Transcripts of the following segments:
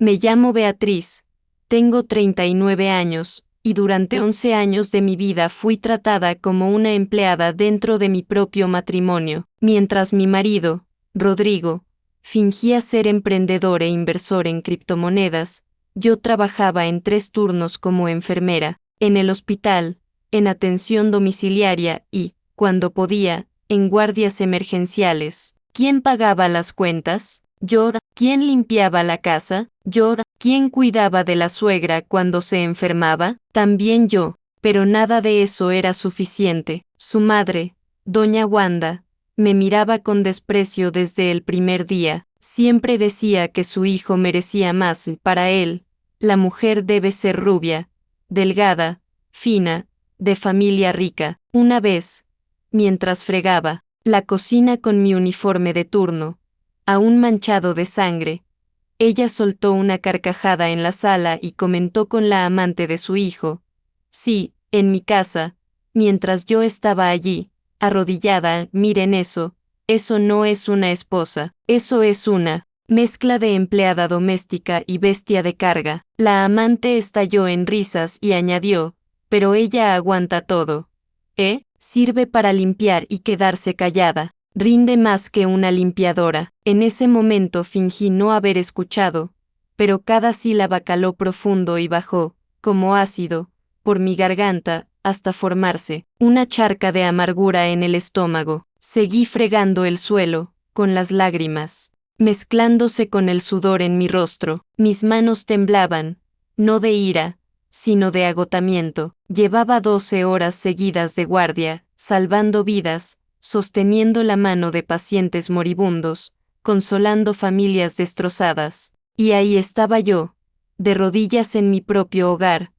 Me llamo Beatriz, tengo 39 años, y durante 11 años de mi vida fui tratada como una empleada dentro de mi propio matrimonio, mientras mi marido, Rodrigo, fingía ser emprendedor e inversor en criptomonedas. Yo trabajaba en 3 turnos como enfermera, en el hospital, en atención domiciliaria y, cuando podía, en guardias emergenciales. ¿Quién pagaba las cuentas? Yo. ¿Quién limpiaba la casa? Yo. ¿Quién cuidaba de la suegra cuando se enfermaba? También yo. Pero nada de eso era suficiente. Su madre, doña Wanda, me miraba con desprecio desde el primer día. Siempre decía que su hijo merecía más. Para él, la mujer debe ser rubia, delgada, fina, de familia rica. Una vez, mientras fregaba la cocina con mi uniforme de turno, aún manchado de sangre, ella soltó una carcajada en la sala y comentó con la amante de su hijo: sí, en mi casa, mientras yo estaba allí, arrodillada. Miren eso no es una esposa, eso es una mezcla de empleada doméstica y bestia de carga. La amante estalló en risas y añadió: pero ella aguanta todo. Sirve para limpiar y quedarse callada. Rinde más que una limpiadora. En ese momento fingí no haber escuchado, pero cada sílaba caló profundo y bajó, como ácido, por mi garganta, hasta formarse una charca de amargura en el estómago. Seguí fregando el suelo, con las lágrimas mezclándose con el sudor en mi rostro. Mis manos temblaban, no de ira, sino de agotamiento. Llevaba 12 horas seguidas de guardia, salvando vidas, sosteniendo la mano de pacientes moribundos, consolando familias destrozadas. Y ahí estaba yo, de rodillas en mi propio hogar,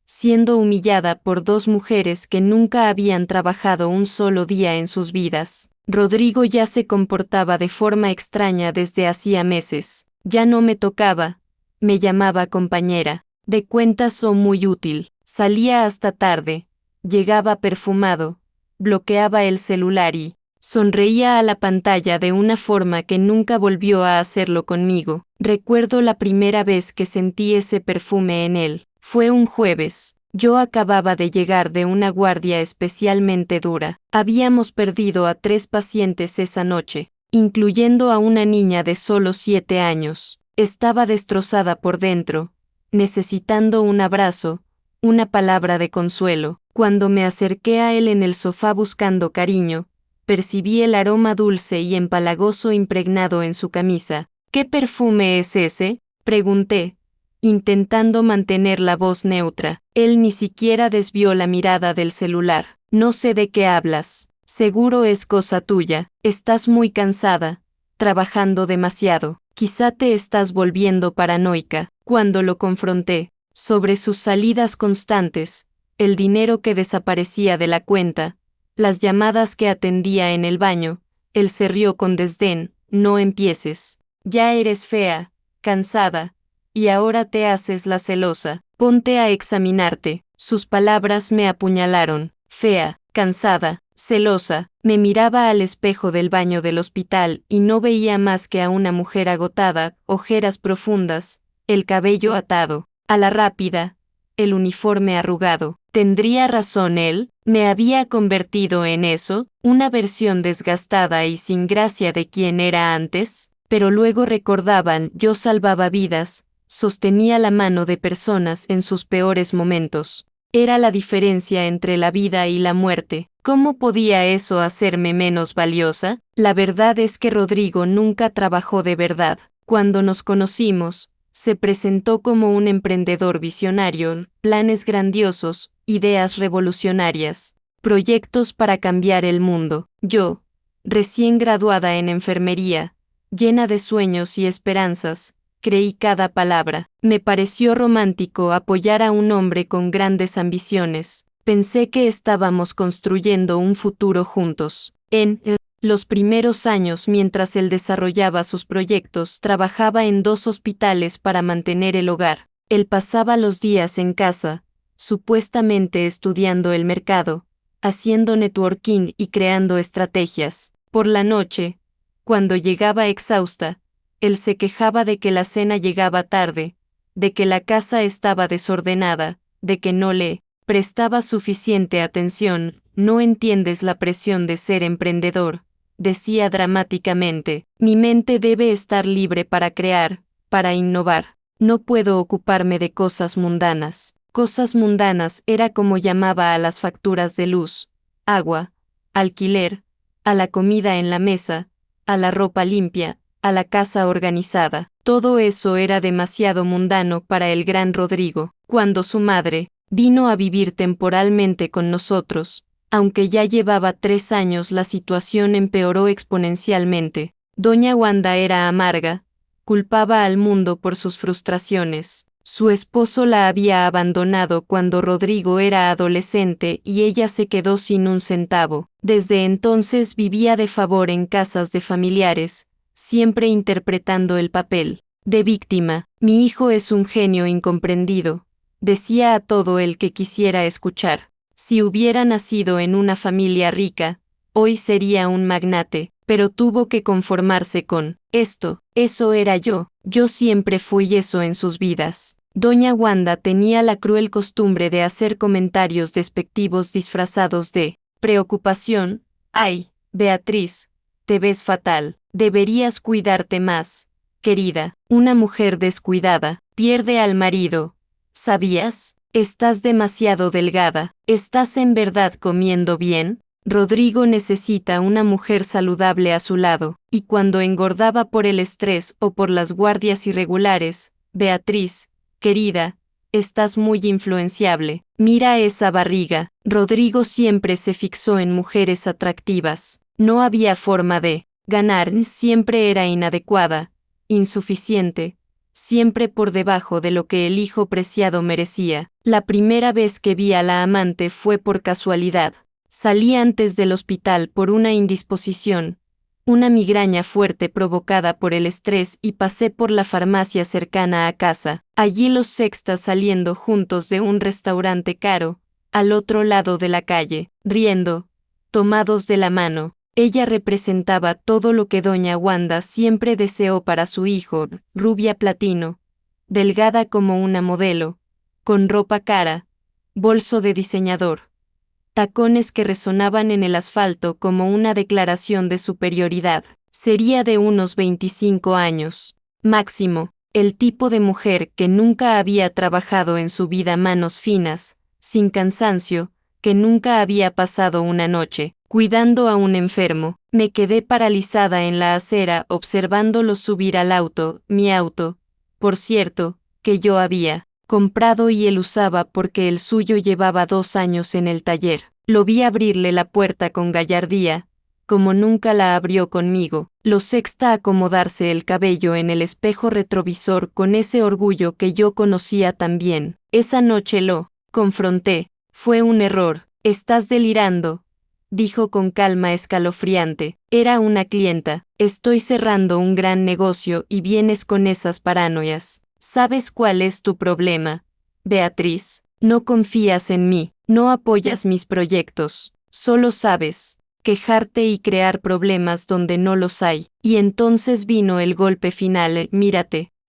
siendo humillada por 2 mujeres que nunca habían trabajado un solo día en sus vidas. Rodrigo ya se comportaba de forma extraña desde hacía meses. Ya no me tocaba, me llamaba compañera de cuentas o muy útil. Salía hasta tarde, llegaba perfumado, bloqueaba el celular y sonreía a la pantalla de una forma que nunca volvió a hacerlo conmigo. Recuerdo la primera vez que sentí ese perfume en él. Fue un jueves. Yo acababa de llegar de una guardia especialmente dura. Habíamos perdido a 3 pacientes esa noche, incluyendo a una niña de solo 7 años. Estaba destrozada por dentro, necesitando un abrazo, una palabra de consuelo. Cuando me acerqué a él en el sofá buscando cariño, percibí el aroma dulce y empalagoso impregnado en su camisa. ¿Qué perfume es ese?, pregunté, intentando mantener la voz neutra. Él ni siquiera desvió la mirada del celular. No sé de qué hablas. Seguro es cosa tuya. Estás muy cansada, trabajando demasiado. Quizá te estás volviendo paranoica. Cuando lo confronté sobre sus salidas constantes, el dinero que desaparecía de la cuenta, las llamadas que atendía en el baño, él se rió con desdén. No empieces. Ya eres fea, cansada, y ahora te haces la celosa. Ponte a examinarte. Sus palabras me apuñalaron. Fea, cansada, celosa. Me miraba al espejo del baño del hospital y no veía más que a una mujer agotada, ojeras profundas, el cabello atado a la rápida, el uniforme arrugado. ¿Tendría razón él? ¿Me había convertido en eso? ¿Una versión desgastada y sin gracia de quien era antes? Pero luego recordaban, yo salvaba vidas, sostenía la mano de personas en sus peores momentos. Era la diferencia entre la vida y la muerte. ¿Cómo podía eso hacerme menos valiosa? La verdad es que Rodrigo nunca trabajó de verdad. Cuando nos conocimos, se presentó como un emprendedor visionario, planes grandiosos, ideas revolucionarias, proyectos para cambiar el mundo. Yo, recién graduada en enfermería, llena de sueños y esperanzas, creí cada palabra. Me pareció romántico apoyar a un hombre con grandes ambiciones. Pensé que estábamos construyendo un futuro juntos. En los primeros años, mientras él desarrollaba sus proyectos, trabajaba en 2 hospitales para mantener el hogar. Él pasaba los días en casa, supuestamente estudiando el mercado, haciendo networking y creando estrategias. Por la noche, cuando llegaba exhausta, Él se quejaba de que la cena llegaba tarde, de que la casa estaba desordenada, de que no le prestaba suficiente atención. No entiendes la presión de ser emprendedor, decía dramáticamente. Mi mente debe estar libre para crear, para innovar. No puedo ocuparme de cosas mundanas. Cosas mundanas era como llamaba a las facturas de luz, agua, alquiler, a la comida en la mesa, a la ropa limpia, a la casa organizada. Todo eso era demasiado mundano para el gran Rodrigo. Cuando su madre vino a vivir temporalmente con nosotros, aunque ya llevaba 3 años, la situación empeoró exponencialmente. Doña Wanda era amarga, culpaba al mundo por sus frustraciones. Su esposo la había abandonado cuando Rodrigo era adolescente y ella se quedó sin un centavo. Desde entonces vivía de favor en casas de familiares, siempre interpretando el papel de víctima. Mi hijo es un genio incomprendido, decía a todo el que quisiera escuchar. Si hubiera nacido en una familia rica, hoy sería un magnate, pero tuvo que conformarse con esto. Eso era yo siempre fui eso en sus vidas. Doña Wanda tenía la cruel costumbre de hacer comentarios despectivos disfrazados de preocupación. Ay, Beatriz, te ves fatal, deberías cuidarte más, querida. Una mujer descuidada pierde al marido. ¿Sabías? Estás demasiado delgada. ¿Estás en verdad comiendo bien? Rodrigo necesita una mujer saludable a su lado, y cuando engordaba por el estrés o por las guardias irregulares, Beatriz, querida, estás muy influenciable. Mira esa barriga. Rodrigo siempre se fixó en mujeres atractivas. No había forma de ganar, siempre era inadecuada, insuficiente, siempre por debajo de lo que el hijo preciado merecía. La primera vez que vi a la amante fue por casualidad. Salí antes del hospital por una indisposición, una migraña fuerte provocada por el estrés, y pasé por la farmacia cercana a casa. Allí los sextas saliendo juntos de un restaurante caro, al otro lado de la calle, riendo, tomados de la mano. Ella representaba todo lo que doña Wanda siempre deseó para su hijo, rubia platino, delgada como una modelo, con ropa cara, bolso de diseñador, tacones que resonaban en el asfalto como una declaración de superioridad. Sería de unos 25 años, máximo, el tipo de mujer que nunca había trabajado en su vida manos finas, sin cansancio, que nunca había pasado una noche cuidando a un enfermo. Me quedé paralizada en la acera observándolo subir al auto, mi auto, por cierto, que yo había comprado y él usaba porque el suyo llevaba 2 años en el taller. Lo vi abrirle la puerta con gallardía, como nunca la abrió conmigo. Lo sexta acomodarse el cabello en el espejo retrovisor con ese orgullo que yo conocía tan bien. Esa noche lo confronté. Fue un error. Estás delirando, dijo con calma escalofriante. Era una clienta. Estoy cerrando un gran negocio y vienes con esas paranoias. ¿Sabes cuál es tu problema, Beatriz? No confías en mí, no apoyas mis proyectos, solo sabes quejarte y crear problemas donde no los hay. Y entonces vino el golpe final.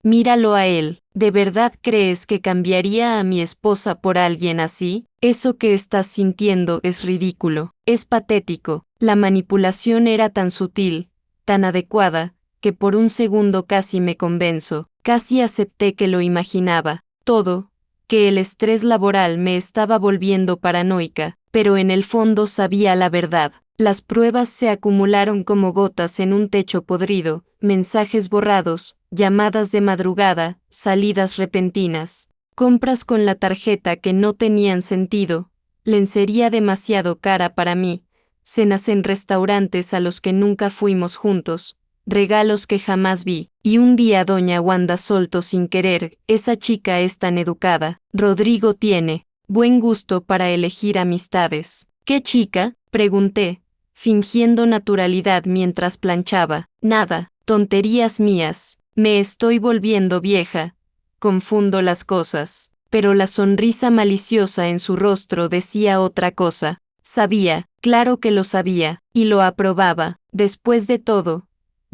Míralo a él. ¿De verdad crees que cambiaría a mi esposa por alguien así? Eso que estás sintiendo es ridículo, es patético. La manipulación era tan sutil, tan adecuada, que por un segundo casi me convenzo, casi acepté que lo imaginaba todo, que el estrés laboral me estaba volviendo paranoica, pero en el fondo sabía la verdad. Las pruebas se acumularon como gotas en un techo podrido, mensajes borrados, llamadas de madrugada, salidas repentinas, compras con la tarjeta que no tenían sentido, lencería demasiado cara para mí, cenas en restaurantes a los que nunca fuimos juntos, regalos que jamás vi. Y un día doña Wanda soltó sin querer: esa chica es tan educada. Rodrigo tiene buen gusto para elegir amistades. ¿Qué chica?, pregunté, fingiendo naturalidad mientras planchaba. Nada, tonterías mías. Me estoy volviendo vieja. Confundo las cosas. Pero la sonrisa maliciosa en su rostro decía otra cosa. Sabía, claro que lo sabía, y lo aprobaba. Después de todo,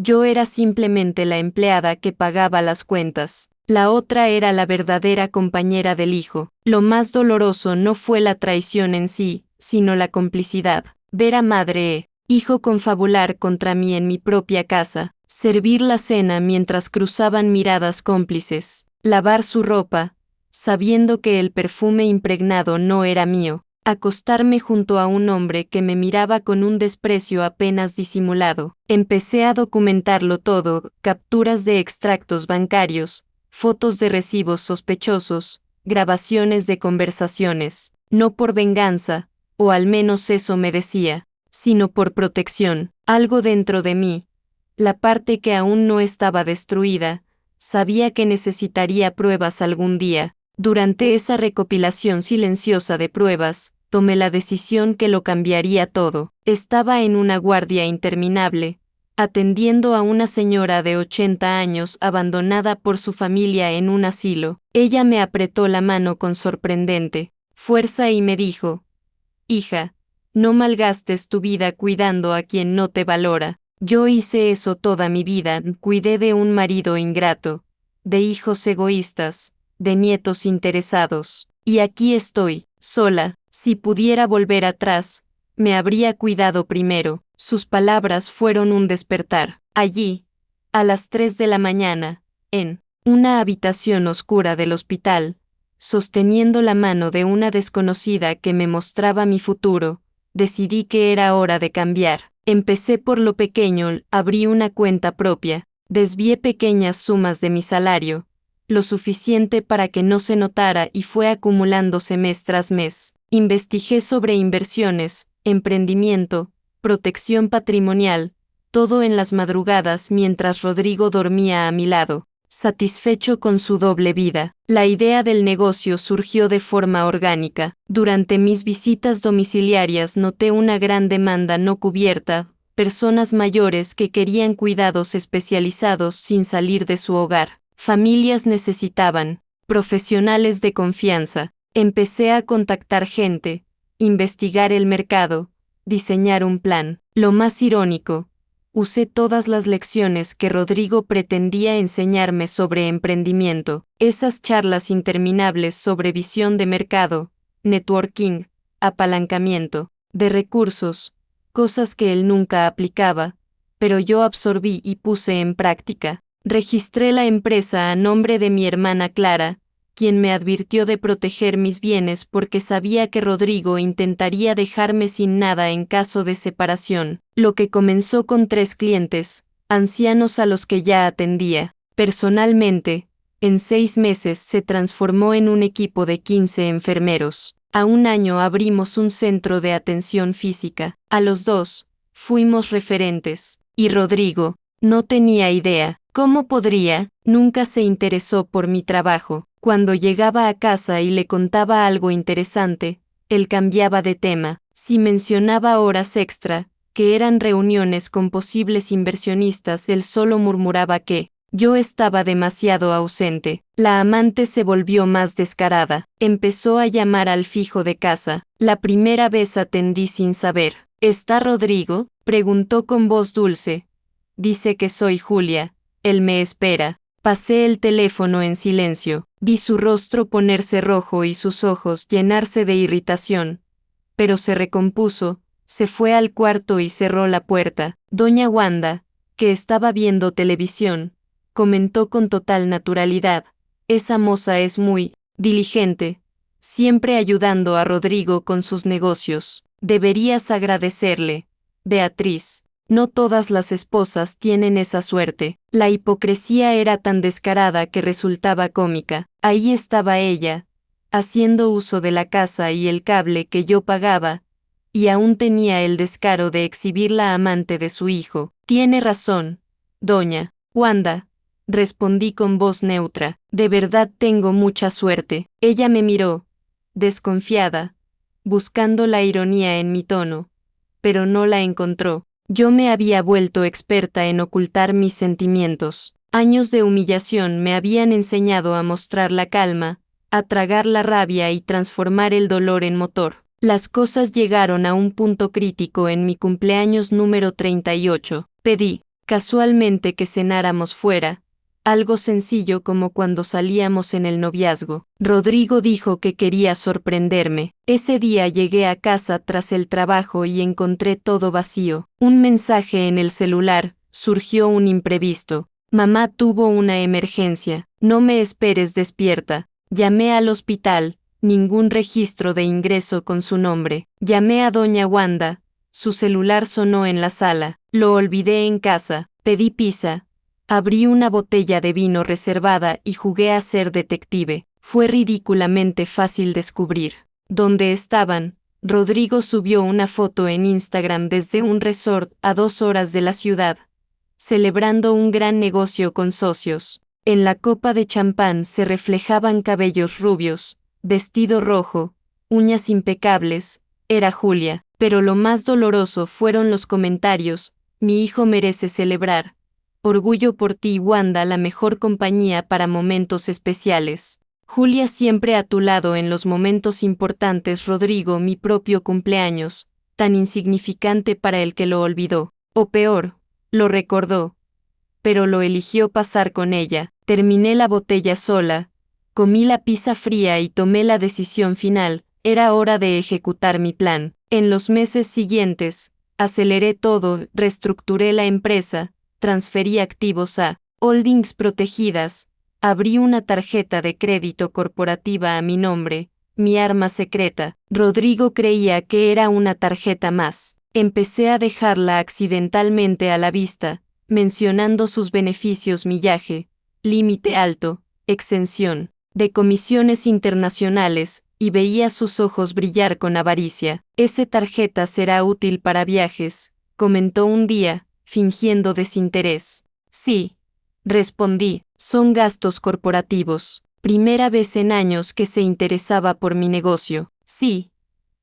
Yo era simplemente la empleada que pagaba las cuentas. La otra era la verdadera compañera del hijo. Lo más doloroso no fue la traición en sí, sino la complicidad. Ver a madre e hijo confabular contra mí en mi propia casa, servir la cena mientras cruzaban miradas cómplices, lavar su ropa, sabiendo que el perfume impregnado no era mío, acostarme junto a un hombre que me miraba con un desprecio apenas disimulado. Empecé a documentarlo todo, capturas de extractos bancarios, fotos de recibos sospechosos, grabaciones de conversaciones, no por venganza, o al menos eso me decía, sino por protección. Algo dentro de mí, la parte que aún no estaba destruida, sabía que necesitaría pruebas algún día. Durante esa recopilación silenciosa de pruebas, tomé la decisión que lo cambiaría todo. Estaba en una guardia interminable, atendiendo a una señora de 80 años abandonada por su familia en un asilo. Ella me apretó la mano con sorprendente fuerza y me dijo: «Hija, no malgastes tu vida cuidando a quien no te valora». Yo hice eso toda mi vida, cuidé de un marido ingrato, de hijos egoístas, de nietos interesados, y aquí estoy, sola. Si pudiera volver atrás, me habría cuidado primero. Sus palabras fueron un despertar. Allí, a las 3 de la mañana, en una habitación oscura del hospital, sosteniendo la mano de una desconocida que me mostraba mi futuro, decidí que era hora de cambiar. Empecé por lo pequeño, abrí una cuenta propia, desvié pequeñas sumas de mi salario, lo suficiente para que no se notara y fue acumulándose mes tras mes. Investigué sobre inversiones, emprendimiento, protección patrimonial, todo en las madrugadas mientras Rodrigo dormía a mi lado, satisfecho con su doble vida. La idea del negocio surgió de forma orgánica. Durante mis visitas domiciliarias noté una gran demanda no cubierta, personas mayores que querían cuidados especializados sin salir de su hogar. Familias necesitaban profesionales de confianza. Empecé a contactar gente, investigar el mercado, diseñar un plan. Lo más irónico, usé todas las lecciones que Rodrigo pretendía enseñarme sobre emprendimiento, esas charlas interminables sobre visión de mercado, networking, apalancamiento de recursos, cosas que él nunca aplicaba, pero yo absorbí y puse en práctica. Registré la empresa a nombre de mi hermana Clara, quien me advirtió de proteger mis bienes porque sabía que Rodrigo intentaría dejarme sin nada en caso de separación. Lo que comenzó con 3 clientes, ancianos a los que ya atendía personalmente, en 6 meses se transformó en un equipo de 15 enfermeros. A un año abrimos un centro de atención física. A los 2, fuimos referentes. Y Rodrigo no tenía idea. ¿Cómo podría? Nunca se interesó por mi trabajo. Cuando llegaba a casa y le contaba algo interesante, él cambiaba de tema. Si mencionaba horas extra, que eran reuniones con posibles inversionistas, él solo murmuraba que yo estaba demasiado ausente. La amante se volvió más descarada. Empezó a llamar al fijo de casa. La primera vez atendí sin saber. ¿Está Rodrigo?, preguntó con voz dulce. Dice que soy Julia. Él me espera. Pasé el teléfono en silencio. Vi su rostro ponerse rojo y sus ojos llenarse de irritación. Pero se recompuso, se fue al cuarto y cerró la puerta. Doña Wanda, que estaba viendo televisión, comentó con total naturalidad: esa moza es muy diligente, siempre ayudando a Rodrigo con sus negocios. Deberías agradecerle, Beatriz. No todas las esposas tienen esa suerte. La hipocresía era tan descarada que resultaba cómica. Ahí estaba ella, haciendo uso de la casa y el cable que yo pagaba, y aún tenía el descaro de exhibir la amante de su hijo. Tiene razón, doña Wanda, respondí con voz neutra. De verdad tengo mucha suerte. Ella me miró, desconfiada, buscando la ironía en mi tono, pero no la encontró. Yo me había vuelto experta en ocultar mis sentimientos. Años de humillación me habían enseñado a mostrar la calma, a tragar la rabia y transformar el dolor en motor. Las cosas llegaron a un punto crítico en mi cumpleaños número 38. Pedí casualmente que cenáramos fuera, algo sencillo como cuando salíamos en el noviazgo. Rodrigo dijo que quería sorprenderme. Ese día llegué a casa tras el trabajo y encontré todo vacío. Un mensaje en el celular, surgió un imprevisto. Mamá tuvo una emergencia, no me esperes despierta. Llamé al hospital, ningún registro de ingreso con su nombre. Llamé a doña Wanda, su celular sonó en la sala. Lo olvidé en casa, pedí pizza. Abrí una botella de vino reservada y jugué a ser detective. Fue ridículamente fácil descubrir dónde estaban. Rodrigo subió una foto en Instagram desde un resort a 2 horas de la ciudad, celebrando un gran negocio con socios. En la copa de champán se reflejaban cabellos rubios, vestido rojo, uñas impecables. Era Julia, pero lo más doloroso fueron los comentarios: mi hijo merece celebrar. Orgullo por ti, Wanda, la mejor compañía para momentos especiales. Julia siempre a tu lado en los momentos importantes. Rodrigo, mi propio cumpleaños, tan insignificante para el que lo olvidó. O peor, lo recordó. Pero lo eligió pasar con ella. Terminé la botella sola, comí la pizza fría y tomé la decisión final. Era hora de ejecutar mi plan. En los meses siguientes, aceleré todo, reestructuré la empresa, transferí activos a holdings protegidas, abrí una tarjeta de crédito corporativa a mi nombre, mi arma secreta. Rodrigo creía que era una tarjeta más. Empecé a dejarla accidentalmente a la vista, mencionando sus beneficios: millaje, límite alto, exención de comisiones internacionales, y veía sus ojos brillar con avaricia. Esa tarjeta será útil para viajes, comentó un día, fingiendo desinterés. Sí, respondí, son gastos corporativos. Primera vez en años que se interesaba por mi negocio. Sí,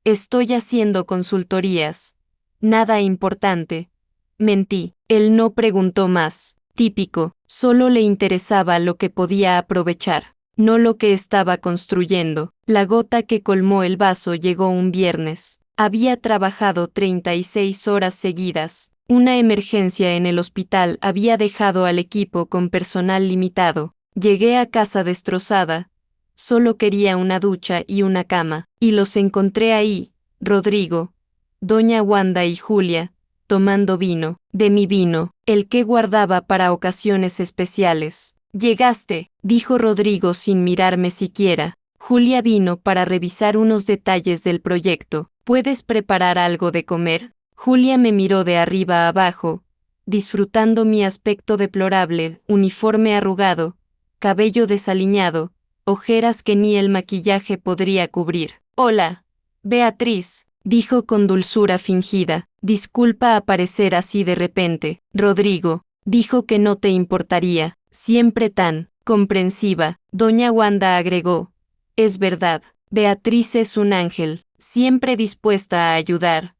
estoy haciendo consultorías. Nada importante. Mentí. Él no preguntó más. Típico, solo le interesaba lo que podía aprovechar, no lo que estaba construyendo. La gota que colmó el vaso llegó un viernes. Había trabajado 36 horas seguidas. Una emergencia en el hospital había dejado al equipo con personal limitado. Llegué a casa destrozada. Solo quería una ducha y una cama. Y los encontré ahí, Rodrigo, doña Wanda y Julia, tomando vino, de mi vino, el que guardaba para ocasiones especiales. Llegaste, dijo Rodrigo sin mirarme siquiera. Julia vino para revisar unos detalles del proyecto. ¿Puedes preparar algo de comer? Julia me miró de arriba a abajo, disfrutando mi aspecto deplorable, uniforme arrugado, cabello desaliñado, ojeras que ni el maquillaje podría cubrir. Hola, Beatriz, dijo con dulzura fingida. Disculpa aparecer así de repente. Rodrigo, dijo que no te importaría. Siempre tan comprensiva. Doña Wanda agregó. Es verdad, Beatriz es un ángel, siempre dispuesta a ayudar.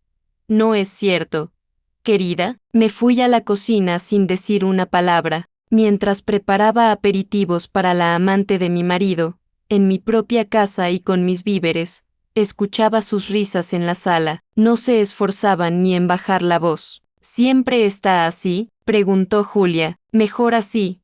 ¿No es cierto, querida? Me fui a la cocina sin decir una palabra, mientras preparaba aperitivos para la amante de mi marido, en mi propia casa y con mis víveres. Escuchaba sus risas en la sala, no se esforzaban ni en bajar la voz. ¿Siempre está así?, preguntó Julia. Mejor así,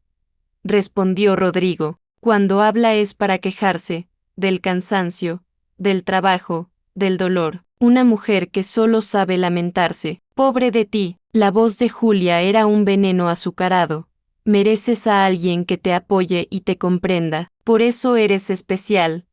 respondió Rodrigo. Cuando habla es para quejarse, del cansancio, del trabajo, del dolor. Una mujer que solo sabe lamentarse. Pobre de ti. La voz de Julia era un veneno azucarado. Mereces a alguien que te apoye y te comprenda. Por eso eres especial,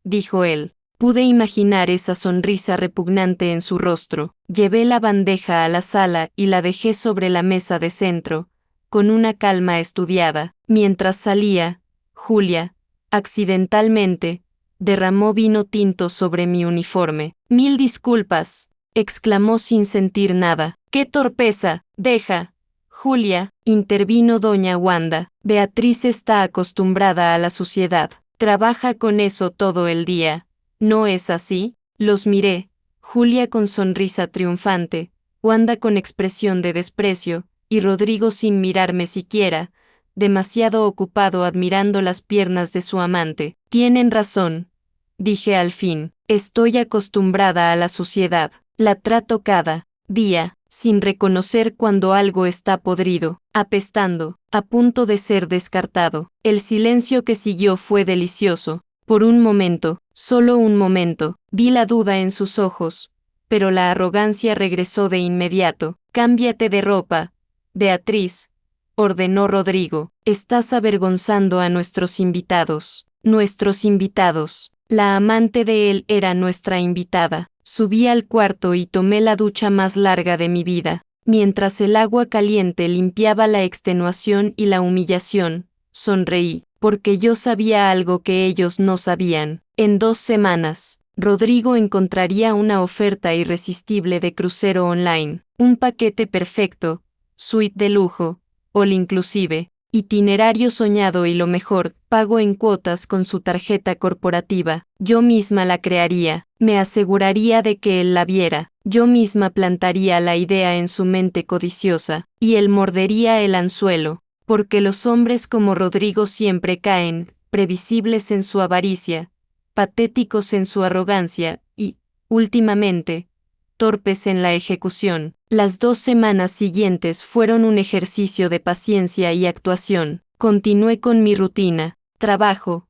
dijo él. Pude imaginar esa sonrisa repugnante en su rostro. Llevé la bandeja a la sala y la dejé sobre la mesa de centro, con una calma estudiada. Mientras salía, Julia, accidentalmente, derramó vino tinto sobre mi uniforme. Mil disculpas, exclamó sin sentir nada. ¡Qué torpeza! Deja. Julia, intervino doña Wanda. Beatriz está acostumbrada a la suciedad. Trabaja con eso todo el día. ¿No es así? Los miré. Julia con sonrisa triunfante, Wanda con expresión de desprecio, y Rodrigo sin mirarme siquiera, demasiado ocupado admirando las piernas de su amante. Tienen razón, dije al fin. Estoy acostumbrada a la suciedad. La trato cada día. sin reconocer cuando algo está podrido, apestando, a punto de ser descartado. El silencio que siguió fue delicioso. Por un momento, solo un momento, vi la duda en sus ojos, pero la arrogancia regresó de inmediato. Cámbiate de ropa, Beatriz, ordenó Rodrigo. Estás avergonzando a nuestros invitados. Nuestros invitados. La amante de él era nuestra invitada. Subí al cuarto y tomé la ducha más larga de mi vida. Mientras el agua caliente limpiaba la extenuación y la humillación, sonreí, porque yo sabía algo que ellos no sabían. En 2 semanas, Rodrigo encontraría una oferta irresistible de crucero online, un paquete perfecto, suite de lujo, all inclusive, itinerario soñado y lo mejor, pago en cuotas con su tarjeta corporativa. Yo misma la crearía, me aseguraría de que él la viera, yo misma plantaría la idea en su mente codiciosa, y él mordería el anzuelo, porque los hombres como Rodrigo siempre caen, previsibles en su avaricia, patéticos en su arrogancia, y, últimamente, torpes en la ejecución. Las 2 semanas siguientes fueron un ejercicio de paciencia y actuación. Continué con mi rutina, trabajo,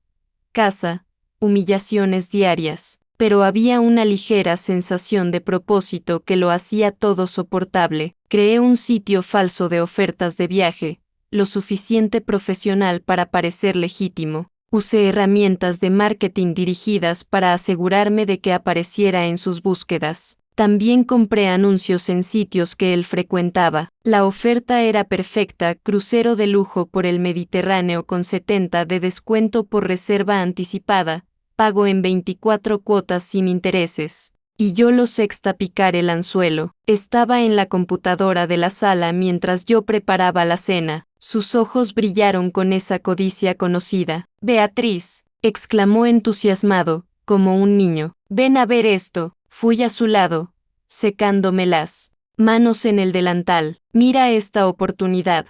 casa, humillaciones diarias, pero había una ligera sensación de propósito que lo hacía todo soportable. Creé un sitio falso de ofertas de viaje, lo suficiente profesional para parecer legítimo. Usé herramientas de marketing dirigidas para asegurarme de que apareciera en sus búsquedas. También compré anuncios en sitios que él frecuentaba. La oferta era perfecta: crucero de lujo por el Mediterráneo con 70 de descuento por reserva anticipada, pago en 24 cuotas sin intereses. Y yo lo sexta picar el anzuelo. Estaba en la computadora de la sala mientras yo preparaba la cena. Sus ojos brillaron con esa codicia conocida. Beatriz, exclamó entusiasmado, como un niño. Ven a ver esto. Fui a su lado, secándome las manos en el delantal. Mira esta oportunidad.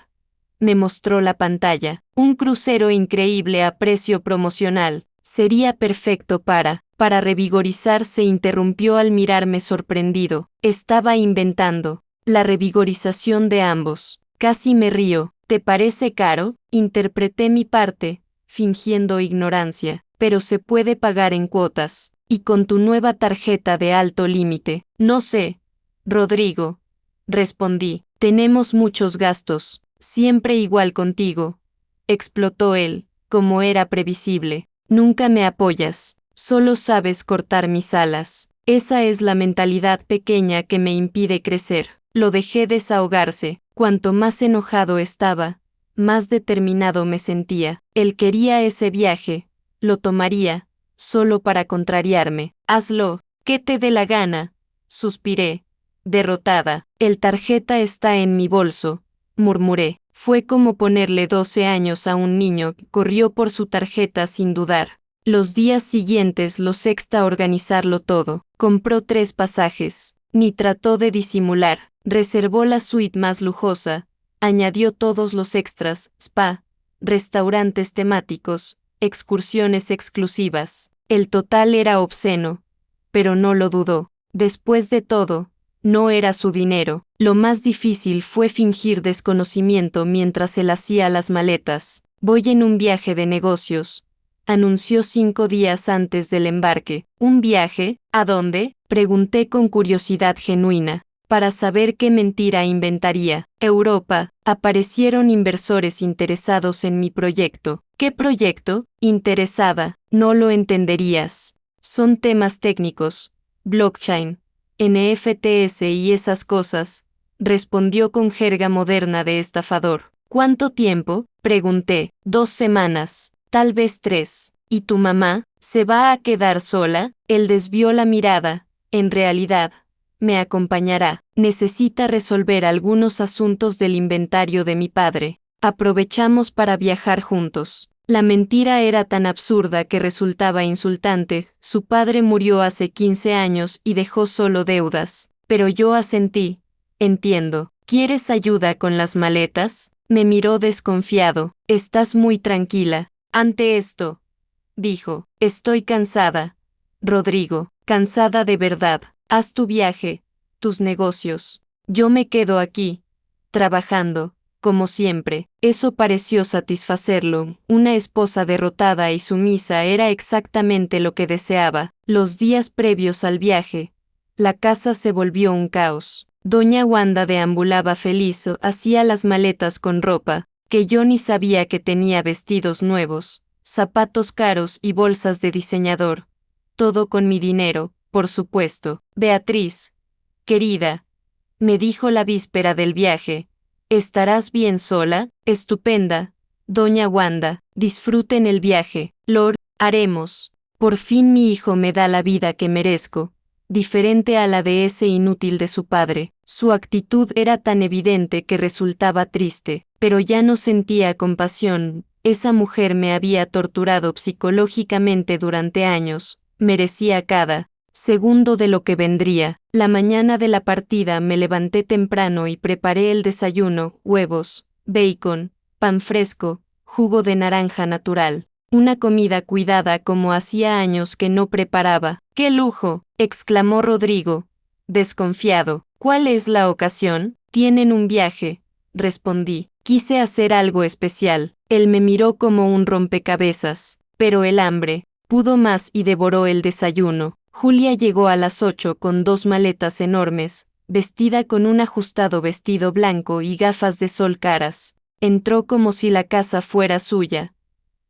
Me mostró la pantalla. Un crucero increíble a precio promocional. Sería perfecto para revigorizar. Se interrumpió al mirarme sorprendido. Estaba inventando la revigorización de ambos. Casi me río. ¿Te parece caro? Interpreté mi parte, fingiendo ignorancia. Pero se puede pagar en cuotas. Y con tu nueva tarjeta de alto límite. No sé, Rodrigo, respondí. Tenemos muchos gastos. Siempre igual contigo. Explotó él, como era previsible. Nunca me apoyas. Solo sabes cortar mis alas. Esa es la mentalidad pequeña que me impide crecer. Lo dejé desahogarse. Cuanto más enojado estaba, más determinado me sentía. Él quería ese viaje. Lo tomaría, solo para contrariarme. Hazlo, que te dé la gana, suspiré, derrotada. El tarjeta está en mi bolso, murmuré. Fue como ponerle 12 años a un niño. Corrió por su tarjeta sin dudar. Los días siguientes lo sexta organizarlo todo. Compró 3 pasajes. Ni trató de disimular. Reservó la suite más lujosa. Añadió todos los extras: spa, restaurantes temáticos, excursiones exclusivas. El total era obsceno, pero no lo dudó. Después de todo, no era su dinero. Lo más difícil fue fingir desconocimiento mientras él hacía las maletas. Voy en un viaje de negocios, anunció 5 días antes del embarque. ¿Un viaje? ¿A dónde?, pregunté con curiosidad genuina, para saber qué mentira inventaría. Europa. Aparecieron inversores interesados en mi proyecto. ¿Qué proyecto? Interesada. No lo entenderías. Son temas técnicos. Blockchain, NFTs y esas cosas, respondió con jerga moderna de estafador. ¿Cuánto tiempo?, pregunté. 2 semanas, tal vez 3. ¿Y tu mamá? ¿Se va a quedar sola? Él desvió la mirada. En realidad, me acompañará. Necesita resolver algunos asuntos del inventario de mi padre. Aprovechamos para viajar juntos. La mentira era tan absurda que resultaba insultante. Su padre murió hace 15 años y dejó solo deudas. Pero yo asentí. Entiendo. ¿Quieres ayuda con las maletas? Me miró desconfiado. Estás muy tranquila ante esto, dijo. Estoy cansada, Rodrigo. Cansada de verdad. Haz tu viaje, tus negocios. Yo me quedo aquí, trabajando, como siempre. Eso pareció satisfacerlo. Una esposa derrotada y sumisa era exactamente lo que deseaba. Los días previos al viaje, la casa se volvió un caos. Doña Wanda deambulaba feliz, hacía las maletas con ropa, que yo ni sabía que tenía, vestidos nuevos, zapatos caros y bolsas de diseñador. Todo con mi dinero, por supuesto. Beatriz, querida, me dijo la víspera del viaje, ¿estarás bien sola? Estupenda, doña Wanda, disfruten el viaje, lo haremos. Por fin mi hijo me da la vida que merezco, diferente a la de ese inútil de su padre. Su actitud era tan evidente que resultaba triste, pero ya no sentía compasión. Esa mujer me había torturado psicológicamente durante años, merecía cada segundo de lo que vendría. La mañana de la partida me levanté temprano y preparé el desayuno: huevos, bacon, pan fresco, jugo de naranja natural. Una comida cuidada como hacía años que no preparaba. ¡Qué lujo!, exclamó Rodrigo, desconfiado. ¿Cuál es la ocasión? ¿Tienen un viaje?, respondí. Quise hacer algo especial. Él me miró como un rompecabezas, pero el hambre pudo más y devoró el desayuno. Julia llegó a las 8 con 2 maletas enormes, vestida con un ajustado vestido blanco y gafas de sol caras. Entró como si la casa fuera suya.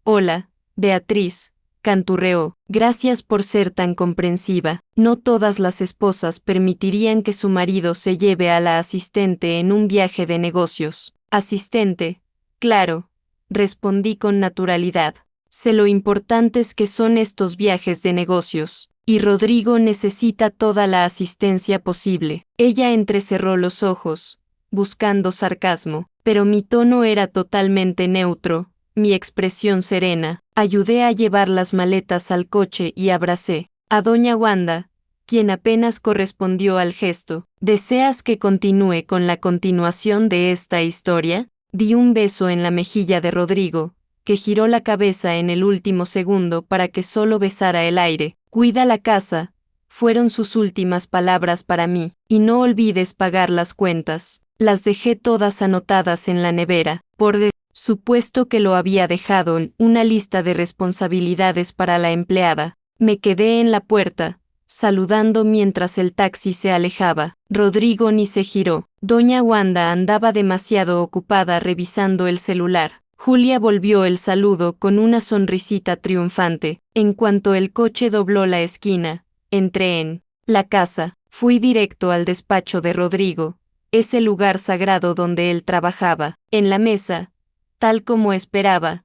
Hola, Beatriz, canturreó. Gracias por ser tan comprensiva. No todas las esposas permitirían que su marido se lleve a la asistente en un viaje de negocios. Asistente, claro, respondí con naturalidad. Sé lo importantes que son estos viajes de negocios. Y Rodrigo necesita toda la asistencia posible. Ella entrecerró los ojos, buscando sarcasmo, pero mi tono era totalmente neutro, mi expresión serena. Ayudé a llevar las maletas al coche y abracé a doña Wanda, quien apenas correspondió al gesto. ¿Deseas que continúe con la continuación de esta historia? Di un beso en la mejilla de Rodrigo, que giró la cabeza en el último segundo para que solo besara el aire. Cuida la casa, fueron sus últimas palabras para mí, y no olvides pagar las cuentas. Las dejé todas anotadas en la nevera. Por supuesto que lo había dejado en una lista de responsabilidades para la empleada. Me quedé en la puerta, saludando mientras el taxi se alejaba. Rodrigo ni se giró. Doña Wanda andaba demasiado ocupada revisando el celular. Julia volvió el saludo con una sonrisita triunfante. En cuanto el coche dobló la esquina, entré en la casa. Fui directo al despacho de Rodrigo, ese lugar sagrado donde él trabajaba. En la mesa, tal como esperaba,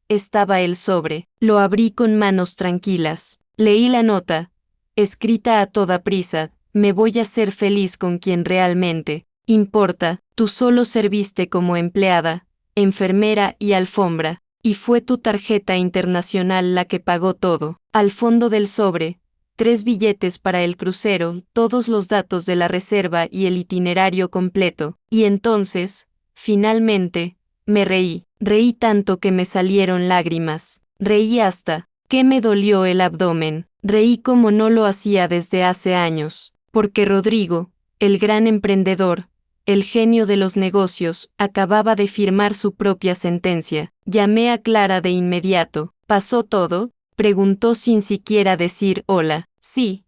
estaba el sobre. Lo abrí con manos tranquilas. Leí la nota, escrita a toda prisa. Me voy a hacer feliz con quien realmente importa. Tú solo serviste como empleada, enfermera y alfombra, y fue tu tarjeta internacional la que pagó todo. Al fondo del sobre, 3 billetes para el crucero, todos los datos de la reserva y el itinerario completo. Y entonces, finalmente, me reí. Reí tanto que me salieron lágrimas. Reí hasta que me dolió el abdomen. Reí como no lo hacía desde hace años, porque Rodrigo, el gran emprendedor, el genio de los negocios, acababa de firmar su propia sentencia. Llamé a Clara de inmediato. ¿Pasó todo?, preguntó sin siquiera decir hola. Sí,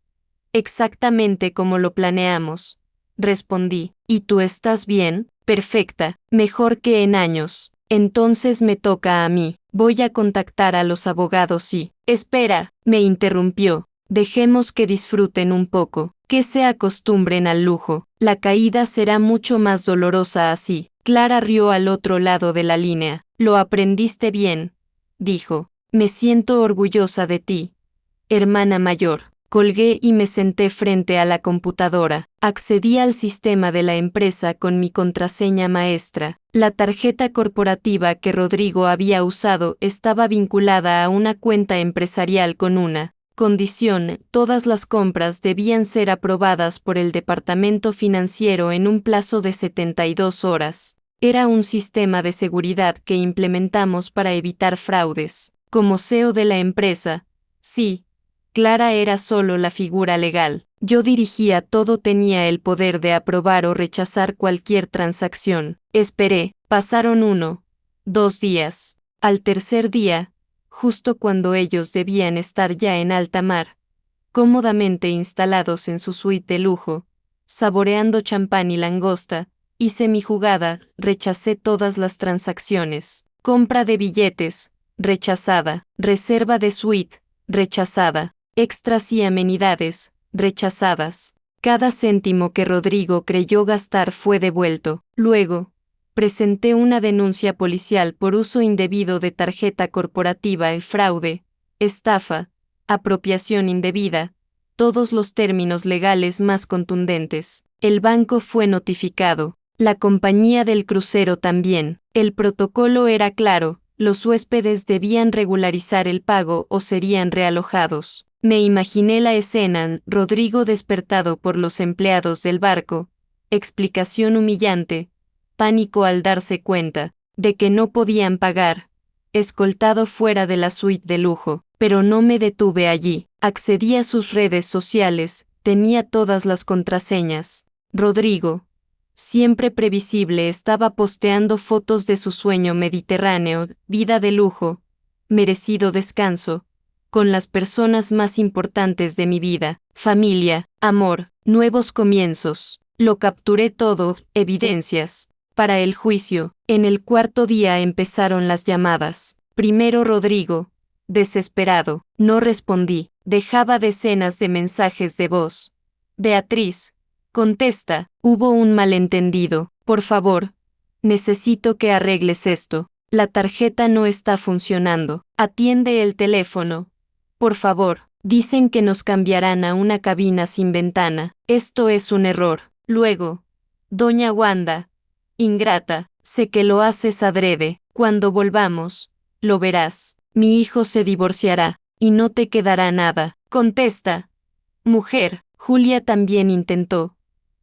exactamente como lo planeamos, respondí. ¿Y tú estás bien? Perfecta, mejor que en años. Entonces me toca a mí. Voy a contactar a los abogados y... Espera, me interrumpió. Dejemos que disfruten un poco, que se acostumbren al lujo. La caída será mucho más dolorosa así. Clara rió al otro lado de la línea. Lo aprendiste bien, dijo. Me siento orgullosa de ti, hermana mayor. Colgué y me senté frente a la computadora. Accedí al sistema de la empresa con mi contraseña maestra. La tarjeta corporativa que Rodrigo había usado estaba vinculada a una cuenta empresarial con una condición: todas las compras debían ser aprobadas por el departamento financiero en un plazo de 72 horas. Era un sistema de seguridad que implementamos para evitar fraudes. Como CEO de la empresa, sí, Clara era solo la figura legal. Yo dirigía todo, tenía el poder de aprobar o rechazar cualquier transacción. Esperé, pasaron 1, 2 días. Al tercer día, justo cuando ellos debían estar ya en alta mar, cómodamente instalados en su suite de lujo, saboreando champán y langosta, hice mi jugada, rechacé todas las transacciones. Compra de billetes, rechazada. Reserva de suite, rechazada. Extras y amenidades, rechazadas. Cada céntimo que Rodrigo creyó gastar fue devuelto. Luego, presenté una denuncia policial por uso indebido de tarjeta corporativa y fraude, estafa, apropiación indebida, todos los términos legales más contundentes. El banco fue notificado, la compañía del crucero también. El protocolo era claro, los huéspedes debían regularizar el pago o serían realojados. Me imaginé la escena, Rodrigo despertado por los empleados del barco, explicación humillante, pánico al darse cuenta de que no podían pagar, escoltado fuera de la suite de lujo, pero no me detuve allí. Accedí a sus redes sociales, tenía todas las contraseñas. Rodrigo, siempre previsible, estaba posteando fotos de su sueño mediterráneo, vida de lujo, merecido descanso, con las personas más importantes de mi vida, familia, amor, nuevos comienzos. Lo capturé todo, evidencias. Para el juicio, en el cuarto día empezaron las llamadas. Primero Rodrigo, desesperado, no respondí, dejaba decenas de mensajes de voz. Beatriz, contesta, hubo un malentendido, por favor, necesito que arregles esto, la tarjeta no está funcionando, atiende el teléfono, por favor, dicen que nos cambiarán a una cabina sin ventana, esto es un error. Luego, doña Wanda, ingrata, sé que lo haces adrede, cuando volvamos, lo verás, mi hijo se divorciará, y no te quedará nada, contesta. Mujer, Julia también intentó.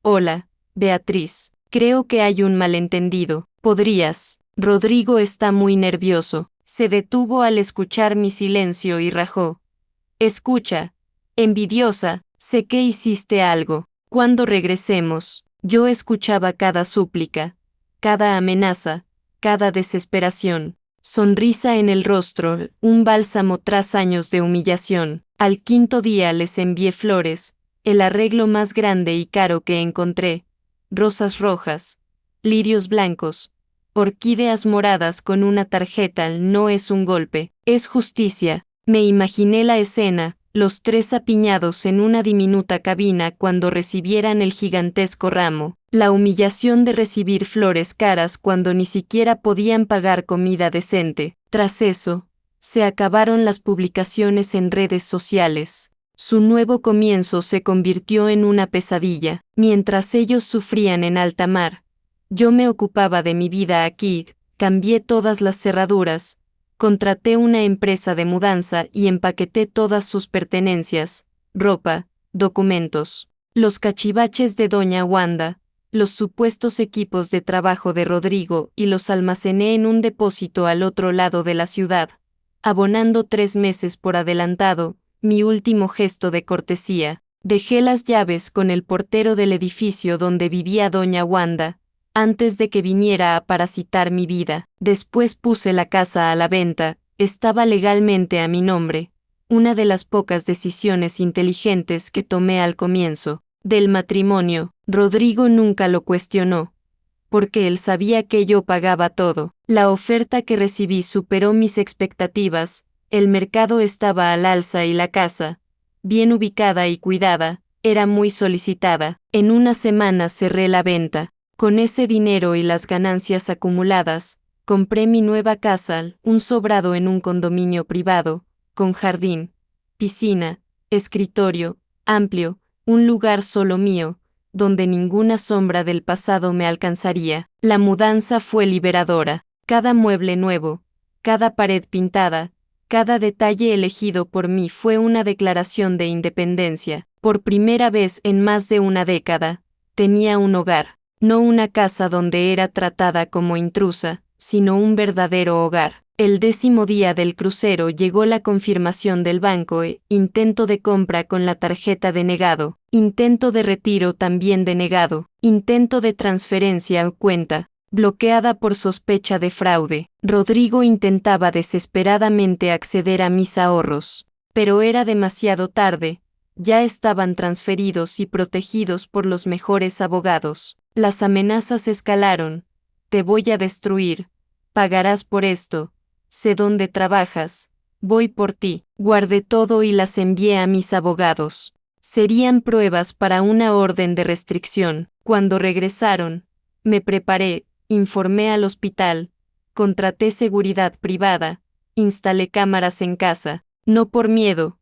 Hola, Beatriz, creo que hay un malentendido, podrías. Rodrigo está muy nervioso, se detuvo al escuchar mi silencio y rajó. Escucha, envidiosa, sé que hiciste algo, cuando regresemos, yo escuchaba cada súplica, cada amenaza, cada desesperación, sonrisa en el rostro, un bálsamo tras años de humillación. Al quinto día les envié flores, el arreglo más grande y caro que encontré, rosas rojas, lirios blancos, orquídeas moradas con una tarjeta, no es un golpe, es justicia. Me imaginé la escena, los tres apiñados en una diminuta cabina cuando recibieran el gigantesco ramo, la humillación de recibir flores caras cuando ni siquiera podían pagar comida decente. Tras eso, se acabaron las publicaciones en redes sociales. Su nuevo comienzo se convirtió en una pesadilla. Mientras ellos sufrían en alta mar, yo me ocupaba de mi vida aquí, cambié todas las cerraduras, contraté una empresa de mudanza y empaqueté todas sus pertenencias, ropa, documentos, los cachivaches de doña Wanda, los supuestos equipos de trabajo de Rodrigo y los almacené en un depósito al otro lado de la ciudad, abonando 3 meses por adelantado, mi último gesto de cortesía. Dejé las llaves con el portero del edificio donde vivía doña Wanda, antes de que viniera a parasitar mi vida. Después puse la casa a la venta, estaba legalmente a mi nombre, una de las pocas decisiones inteligentes que tomé al comienzo del matrimonio. Rodrigo nunca lo cuestionó, porque él sabía que yo pagaba todo. La oferta que recibí superó mis expectativas, el mercado estaba al alza y la casa, bien ubicada y cuidada, era muy solicitada. En una semana cerré la venta. Con ese dinero y las ganancias acumuladas, compré mi nueva casa, un sobrado en un condominio privado, con jardín, piscina, escritorio, amplio, un lugar solo mío, donde ninguna sombra del pasado me alcanzaría. La mudanza fue liberadora. Cada mueble nuevo, cada pared pintada, cada detalle elegido por mí fue una declaración de independencia. Por primera vez en más de una década, tenía un hogar. No una casa donde era tratada como intrusa, sino un verdadero hogar. El 10º día del crucero llegó la confirmación del banco intento de compra con la tarjeta denegado, intento de retiro también denegado, intento de transferencia o cuenta, bloqueada por sospecha de fraude. Rodrigo intentaba desesperadamente acceder a mis ahorros, pero era demasiado tarde, ya estaban transferidos y protegidos por los mejores abogados. Las amenazas escalaron. Te voy a destruir, pagarás por esto. Sé dónde trabajas, voy por ti. Guardé todo y las envié a mis abogados. Serían pruebas para una orden de restricción. Cuando regresaron, me preparé, informé al hospital, contraté seguridad privada, instalé cámaras en casa, no por miedo,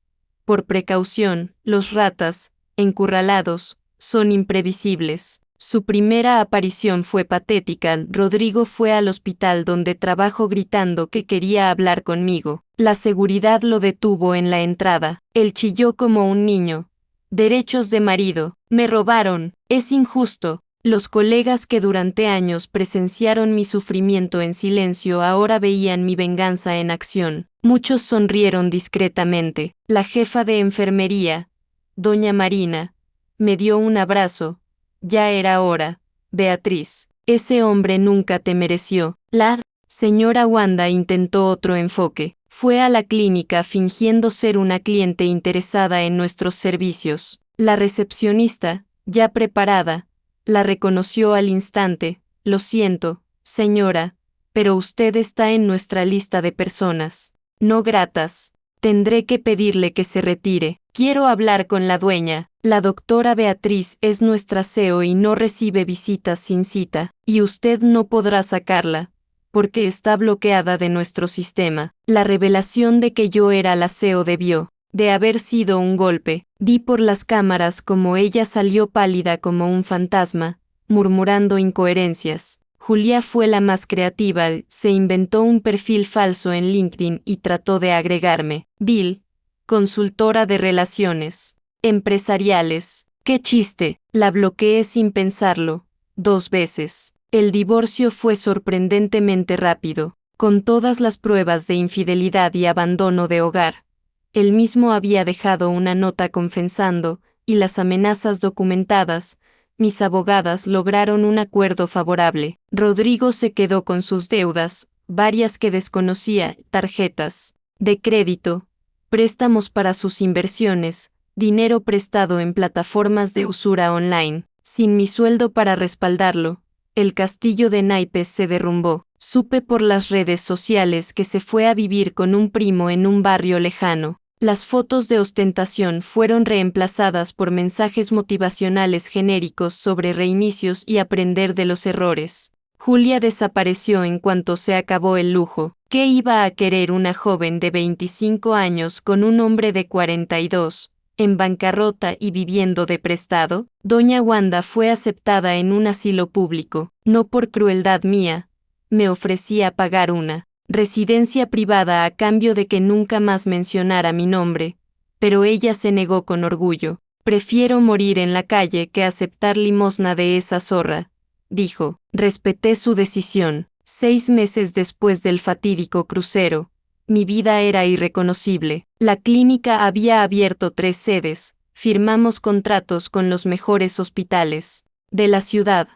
por precaución. Los ratas, encurralados, son imprevisibles. Su primera aparición fue patética. Rodrigo fue al hospital donde trabajo gritando que quería hablar conmigo. La seguridad lo detuvo en la entrada. Él chilló como un niño. Derechos de marido. Me robaron. Es injusto. Los colegas que durante años presenciaron mi sufrimiento en silencio ahora veían mi venganza en acción. Muchos sonrieron discretamente. La jefa de enfermería, doña Marina, me dio un abrazo. Ya era hora, Beatriz. Ese hombre nunca te mereció. La señora Wanda intentó otro enfoque. Fue a la clínica fingiendo ser una cliente interesada en nuestros servicios. La recepcionista, ya preparada, la reconoció al instante. Lo siento, señora, pero usted está en nuestra lista de personas no gratas. Tendré que pedirle que se retire. Quiero hablar con la dueña. La doctora Beatriz es nuestra CEO y no recibe visitas sin cita, y usted no podrá sacarla, porque está bloqueada de nuestro sistema. La revelación de que yo era la CEO debió de haber sido un golpe. Vi por las cámaras como ella salió pálida como un fantasma, murmurando incoherencias. Julia fue la más creativa, se inventó un perfil falso en LinkedIn y trató de agregarme. Bill, consultora de relaciones empresariales. ¡Qué chiste! La bloqueé sin pensarlo, 2 veces. El divorcio fue sorprendentemente rápido, con todas las pruebas de infidelidad y abandono de hogar. Él mismo había dejado una nota confesando, y las amenazas documentadas. Mis abogadas lograron un acuerdo favorable. Rodrigo se quedó con sus deudas, varias que desconocía, tarjetas de crédito, préstamos para sus inversiones, dinero prestado en plataformas de usura online. Sin mi sueldo para respaldarlo, el castillo de naipes se derrumbó. Supe por las redes sociales que se fue a vivir con un primo en un barrio lejano. Las fotos de ostentación fueron reemplazadas por mensajes motivacionales genéricos sobre reinicios y aprender de los errores. Julia desapareció en cuanto se acabó el lujo. ¿Qué iba a querer una joven de 25 años con un hombre de 42, en bancarrota y viviendo de prestado? Doña Wanda fue aceptada en un asilo público, no por crueldad mía. Me ofrecía pagar una residencia privada a cambio de que nunca más mencionara mi nombre, pero ella se negó con orgullo. Prefiero morir en la calle que aceptar limosna de esa zorra, dijo. Respeté su decisión. 6 meses después del fatídico crucero, mi vida era irreconocible. La clínica había abierto 3 sedes, firmamos contratos con los mejores hospitales de la ciudad,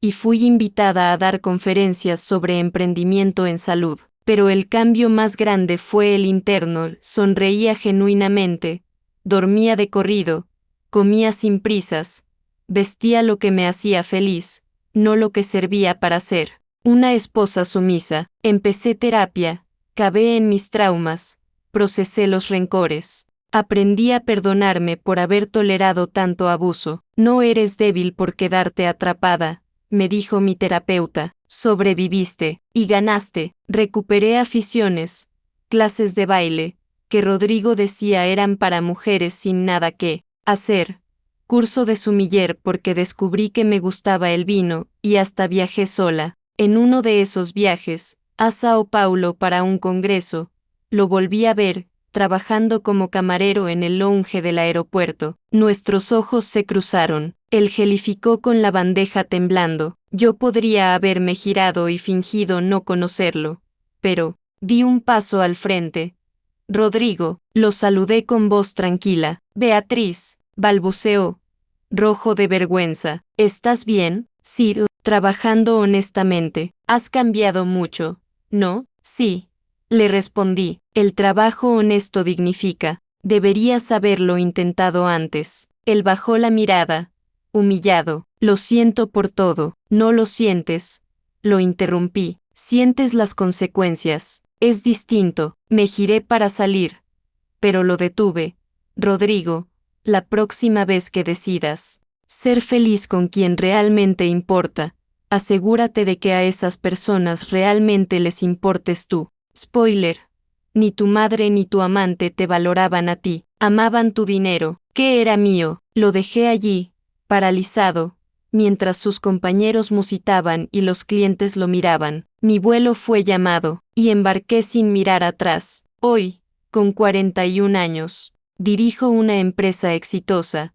y fui invitada a dar conferencias sobre emprendimiento en salud. Pero el cambio más grande fue el interno. Sonreía genuinamente, dormía de corrido, comía sin prisas, vestía lo que me hacía feliz, no lo que servía para ser una esposa sumisa. Empecé terapia, cavé en mis traumas, procesé los rencores, aprendí a perdonarme por haber tolerado tanto abuso. No eres débil por quedarte atrapada, me dijo mi terapeuta. Sobreviviste y ganaste. Recuperé aficiones, clases de baile, que Rodrigo decía eran para mujeres sin nada que hacer, curso de sumiller porque descubrí que me gustaba el vino, y hasta viajé sola. En uno de esos viajes, a Sao Paulo para un congreso, lo volví a ver, trabajando como camarero en el lounge del aeropuerto. Nuestros ojos se cruzaron. Él gelificó con la bandeja temblando. Yo podría haberme girado y fingido no conocerlo, pero Di un paso al frente. Rodrigo, lo saludé con voz tranquila. Beatriz, balbuceó, rojo de vergüenza. ¿Estás bien, Ciro? Trabajando honestamente. Has cambiado mucho, ¿no? Sí. Le respondí. El trabajo honesto dignifica. Deberías haberlo intentado antes. Él bajó la mirada, humillado. Lo siento por todo. No lo sientes. Lo interrumpí. Sientes las consecuencias. Es distinto. Me giré para salir. Pero lo detuve. Rodrigo, la próxima vez que decidas ser feliz con quien realmente importa, asegúrate de que a esas personas realmente les importes tú. Spoiler. Ni tu madre ni tu amante te valoraban a ti, amaban tu dinero, que era mío. Lo dejé allí, paralizado, mientras sus compañeros musitaban y los clientes lo miraban. Mi vuelo fue llamado, y embarqué sin mirar atrás. Hoy, con 41 años, dirijo una empresa exitosa.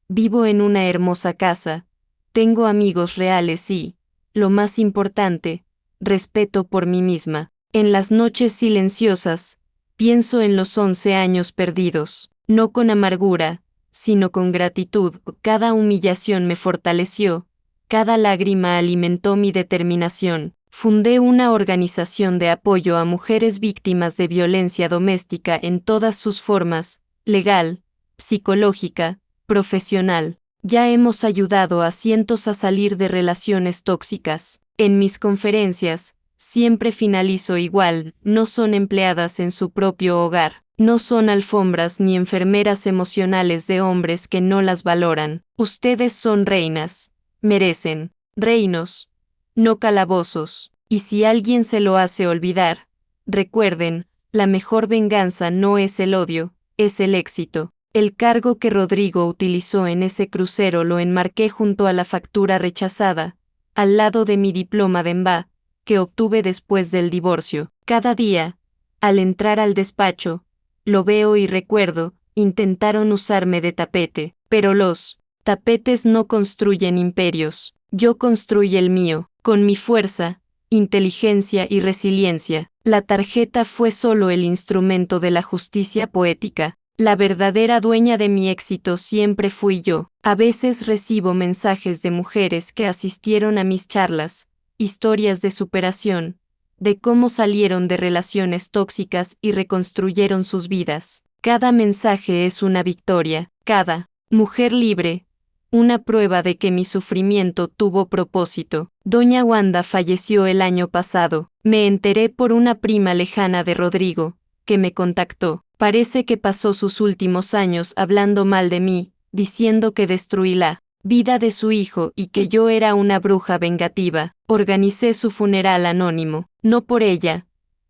Vivo en una hermosa casa. Tengo amigos reales y, lo más importante, respeto por mí misma. En las noches silenciosas, pienso en los 11 años perdidos, no con amargura, sino con gratitud. Cada humillación me fortaleció, cada lágrima alimentó mi determinación. Fundé una organización de apoyo a mujeres víctimas de violencia doméstica en todas sus formas, legal, psicológica, profesional. Ya hemos ayudado a cientos a salir de relaciones tóxicas. En mis conferencias, siempre finalizo igual: no son empleadas en su propio hogar, no son alfombras ni enfermeras emocionales de hombres que no las valoran. Ustedes son reinas, merecen reinos, no calabozos. Y si alguien se lo hace olvidar, recuerden, la mejor venganza no es el odio, es el éxito. El cargo que Rodrigo utilizó en ese crucero lo enmarqué junto a la factura rechazada, al lado de mi diploma de MBA, que obtuve después del divorcio. Cada día, al entrar al despacho, lo veo y recuerdo, intentaron usarme de tapete, pero los tapetes no construyen imperios. Yo construí el mío, con mi fuerza, inteligencia y resiliencia. La tarjeta fue solo el instrumento de la justicia poética. La verdadera dueña de mi éxito siempre fui yo. A veces recibo mensajes de mujeres que asistieron a mis charlas, historias de superación, de cómo salieron de relaciones tóxicas y reconstruyeron sus vidas. Cada mensaje es una victoria, cada mujer libre, una prueba de que mi sufrimiento tuvo propósito. Doña Wanda falleció el año pasado. Me enteré por una prima lejana de Rodrigo, que me contactó. Parece que pasó sus últimos años hablando mal de mí, diciendo que destruí la vida de su hijo y que yo era una bruja vengativa. Organicé su funeral anónimo, no por ella,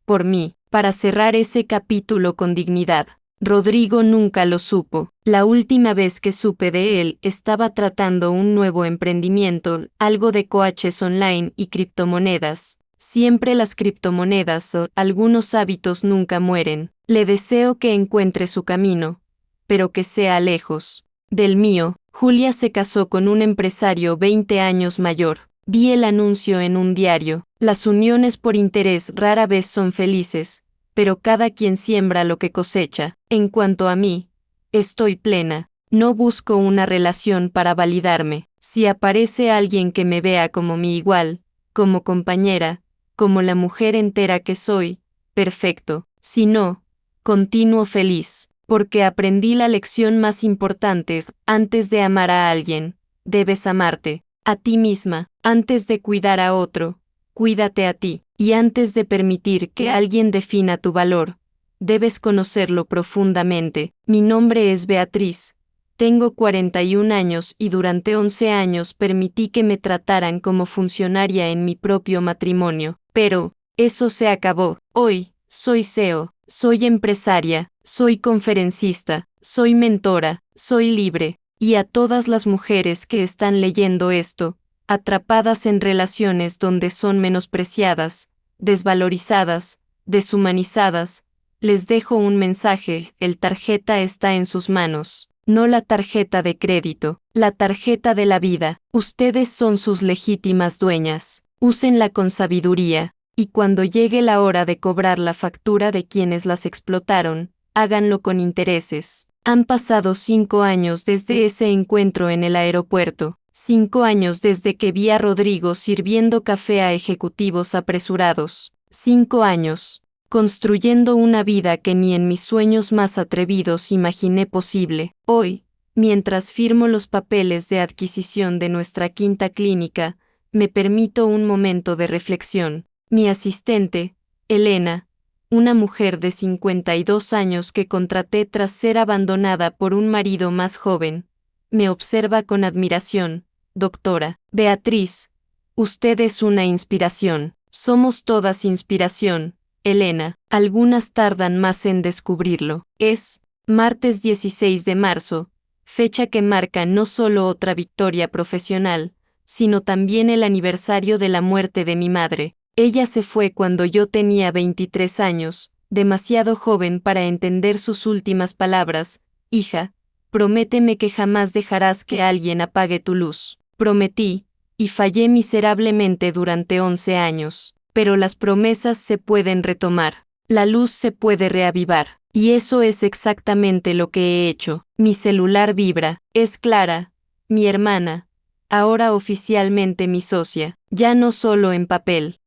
por mí, para cerrar ese capítulo con dignidad. Rodrigo nunca lo supo. La última vez que supe de él estaba tratando un nuevo emprendimiento, algo de coaches online y criptomonedas. Siempre las criptomonedas o algunos hábitos nunca mueren. Le deseo que encuentre su camino, pero que sea lejos del mío. Julia se casó con un empresario 20 años mayor. Vi el anuncio en un diario. Las uniones por interés rara vez son felices, pero cada quien siembra lo que cosecha. En cuanto a mí, estoy plena. No busco una relación para validarme. Si aparece alguien que me vea como mi igual, como compañera, como la mujer entera que soy, perfecto. Si no, continúo feliz, porque aprendí la lección más importante: antes de amar a alguien, debes amarte a ti misma. Antes de cuidar a otro, cuídate a ti. Y antes de permitir que alguien defina tu valor, debes conocerlo profundamente. Mi nombre es Beatriz. Tengo 41 años y durante 11 años permití que me trataran como funcionaria en mi propio matrimonio. Pero, eso se acabó. Hoy, soy CEO, soy empresaria, soy conferencista, soy mentora, soy libre. Y a todas las mujeres que están leyendo esto, atrapadas en relaciones donde son menospreciadas, desvalorizadas, deshumanizadas, les dejo un mensaje: el tarjeta está en sus manos. No la tarjeta de crédito, la tarjeta de la vida. Ustedes son sus legítimas dueñas. Úsenla con sabiduría. Y cuando llegue la hora de cobrar la factura de quienes las explotaron, háganlo con intereses. Han pasado 5 años desde ese encuentro en el aeropuerto, 5 años desde que vi a Rodrigo sirviendo café a ejecutivos apresurados, 5 años, construyendo una vida que ni en mis sueños más atrevidos imaginé posible. Hoy, mientras firmo los papeles de adquisición de nuestra quinta clínica, me permito un momento de reflexión. Mi asistente, Elena, una mujer de 52 años que contraté tras ser abandonada por un marido más joven, me observa con admiración. Doctora Beatriz, usted es una inspiración. Somos todas inspiración, Elena. Algunas tardan más en descubrirlo. Es martes 16 de marzo, fecha que marca no solo otra victoria profesional, sino también el aniversario de la muerte de mi madre. Ella se fue cuando yo tenía 23 años, demasiado joven para entender sus últimas palabras. Hija, prométeme que jamás dejarás que alguien apague tu luz. Prometí, y fallé miserablemente durante 11 años. Pero las promesas se pueden retomar. La luz se puede reavivar. Y eso es exactamente lo que he hecho. Mi celular vibra. Es Clara, mi hermana, ahora oficialmente mi socia, ya no solo en papel.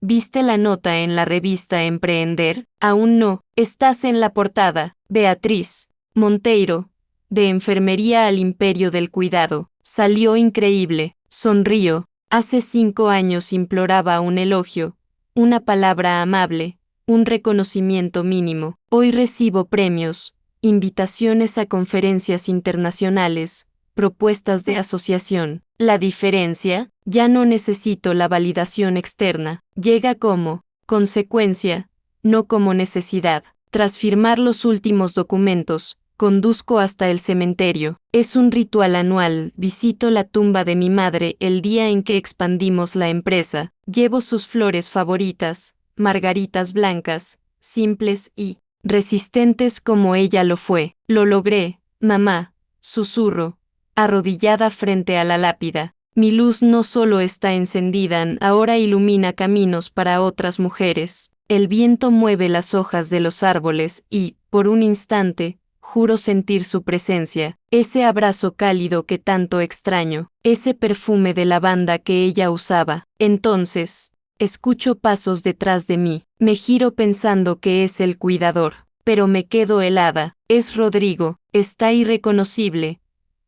¿Viste la nota en la revista Emprender? Aún no, estás en la portada. Beatriz Monteiro, de Enfermería al Imperio del Cuidado. Salió increíble. Sonrío. Hace 5 años imploraba un elogio, una palabra amable, un reconocimiento mínimo. Hoy recibo premios, invitaciones a conferencias internacionales, propuestas de asociación. La diferencia, ya no necesito la validación externa, llega como consecuencia, no como necesidad. Tras firmar los últimos documentos, conduzco hasta el cementerio. Es un ritual anual, visito la tumba de mi madre el día en que expandimos la empresa, llevo sus flores favoritas, margaritas blancas, simples y resistentes como ella lo fue. Lo logré, mamá, susurro, arrodillada frente a la lápida. Mi luz no solo está encendida, ahora ilumina caminos para otras mujeres. El viento mueve las hojas de los árboles y, por un instante, juro sentir su presencia, ese abrazo cálido que tanto extraño, ese perfume de lavanda que ella usaba. Entonces, escucho pasos detrás de mí, me giro pensando que es el cuidador, pero me quedo helada. Es Rodrigo, está irreconocible,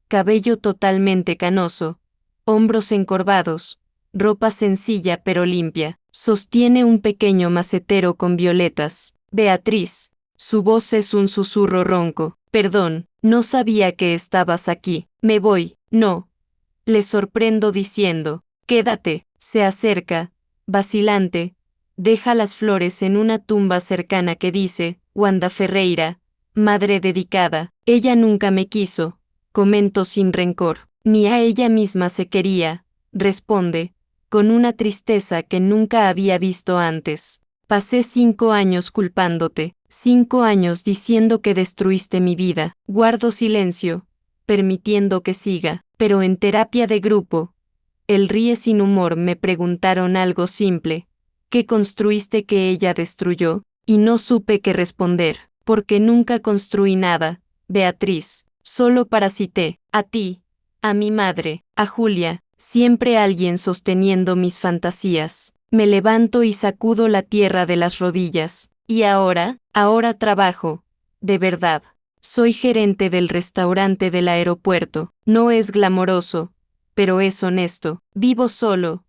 cabello totalmente canoso, hombros encorvados, ropa sencilla pero limpia, sostiene un pequeño macetero con violetas. Beatriz. Su voz es un susurro ronco. Perdón, no sabía que estabas aquí. Me voy. No. Le sorprendo diciendo, quédate. Se acerca, vacilante, deja las flores en una tumba cercana que dice, Wanda Ferreira, madre dedicada. Ella nunca me quiso, comento sin rencor. Ni a ella misma se quería, responde, con una tristeza que nunca había visto antes. Pasé 5 años culpándote, 5 años diciendo que destruiste mi vida. Guardo silencio, permitiendo que siga, pero en terapia de grupo, el ríe sin humor me preguntaron algo simple, ¿qué construiste que ella destruyó? Y no supe qué responder, porque nunca construí nada, Beatriz, solo parasité, a ti, a mi madre, a Julia, siempre alguien sosteniendo mis fantasías. Me levanto y sacudo la tierra de las rodillas. Y ahora trabajo. De verdad. Soy gerente del restaurante del aeropuerto. No es glamoroso, pero es honesto. Vivo solo.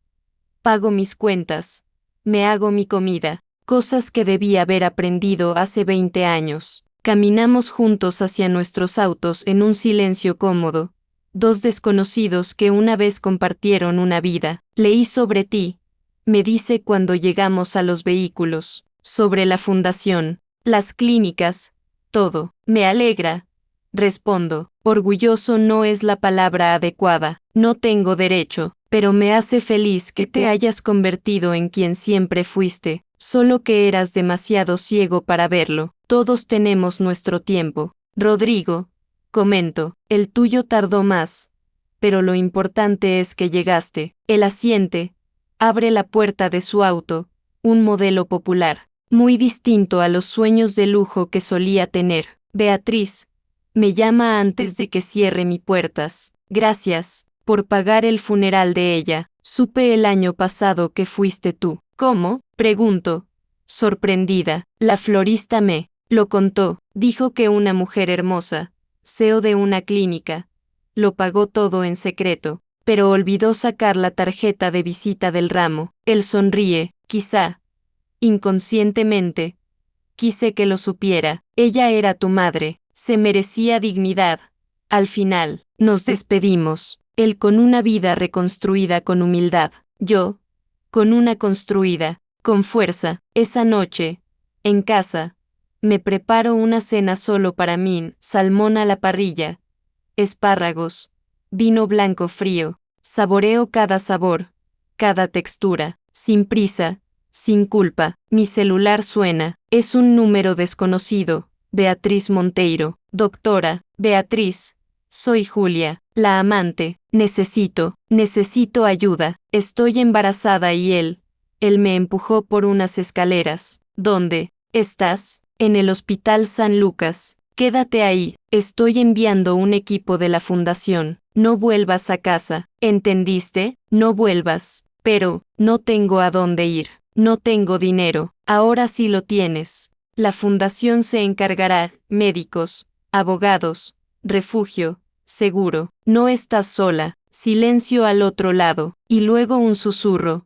Pago mis cuentas. Me hago mi comida. Cosas que debí haber aprendido hace 20 años. Caminamos juntos hacia nuestros autos en un silencio cómodo. 2 desconocidos que una vez compartieron una vida. Leí sobre ti, me dice cuando llegamos a los vehículos, sobre la fundación, las clínicas, todo. Me alegra. Respondo, orgulloso no es la palabra adecuada, no tengo derecho, pero me hace feliz que te hayas convertido en quien siempre fuiste, solo que eras demasiado ciego para verlo. Todos tenemos nuestro tiempo. Rodrigo, comento, el tuyo tardó más, pero lo importante es que llegaste. Él asiente, abre la puerta de su auto, un modelo popular, muy distinto a los sueños de lujo que solía tener. Beatriz, me llama antes de que cierre mis puertas. Gracias por pagar el funeral de ella. Supe el año pasado que fuiste tú. ¿Cómo? Pregunto, sorprendida. La florista me lo contó. Dijo que una mujer hermosa, CEO de una clínica, lo pagó todo en secreto, pero olvidó sacar la tarjeta de visita del ramo. Él sonríe, quizá, inconscientemente. Quise que lo supiera. Ella era tu madre, se merecía dignidad. Al final, nos despedimos, él con una vida reconstruida con humildad, yo, con una construida, con fuerza. Esa noche, en casa, me preparo una cena solo para mí, salmón a la parrilla, espárragos, vino blanco frío, saboreo cada sabor, cada textura, sin prisa, sin culpa. Mi celular suena, es un número desconocido. Beatriz Monteiro, doctora, Beatriz, soy Julia, la amante, necesito ayuda, estoy embarazada y él me empujó por unas escaleras. ¿Dónde estás? En el Hospital San Lucas. Quédate ahí, estoy enviando un equipo de la fundación. No vuelvas a casa, ¿entendiste? No vuelvas. Pero, no tengo a dónde ir, no tengo dinero, ahora sí lo tienes. La fundación se encargará, médicos, abogados, refugio, seguro. No estás sola. Silencio al otro lado, y luego un susurro.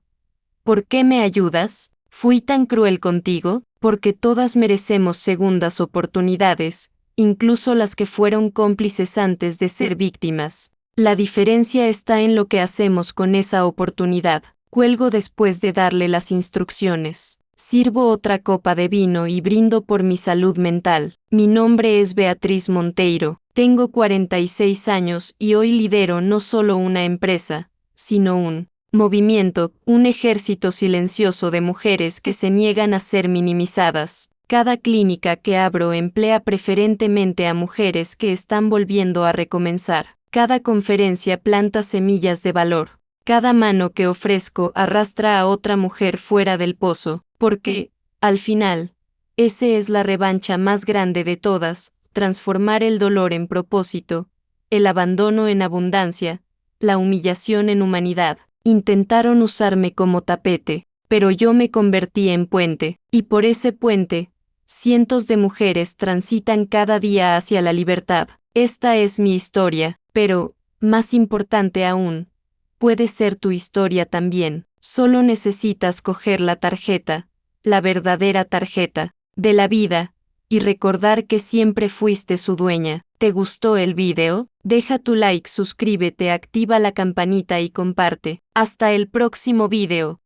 ¿Por qué me ayudas? ¿Fui tan cruel contigo? Porque todas merecemos segundas oportunidades, incluso las que fueron cómplices antes de ser víctimas. La diferencia está en lo que hacemos con esa oportunidad. Cuelgo después de darle las instrucciones. Sirvo otra copa de vino y brindo por mi salud mental. Mi nombre es Beatriz Monteiro, tengo 46 años y hoy lidero no solo una empresa, sino un movimiento, un ejército silencioso de mujeres que se niegan a ser minimizadas. Cada clínica que abro emplea preferentemente a mujeres que están volviendo a recomenzar. Cada conferencia planta semillas de valor. Cada mano que ofrezco arrastra a otra mujer fuera del pozo, porque, al final, esa es la revancha más grande de todas, transformar el dolor en propósito, el abandono en abundancia, la humillación en humanidad. Intentaron usarme como tapete, pero yo me convertí en puente, y por ese puente, cientos de mujeres transitan cada día hacia la libertad. Esta es mi historia, pero, más importante aún, puede ser tu historia también. Solo necesitas coger la tarjeta, la verdadera tarjeta, de la vida, y recordar que siempre fuiste su dueña. ¿Te gustó el video? Deja tu like, suscríbete, activa la campanita y comparte. Hasta el próximo video.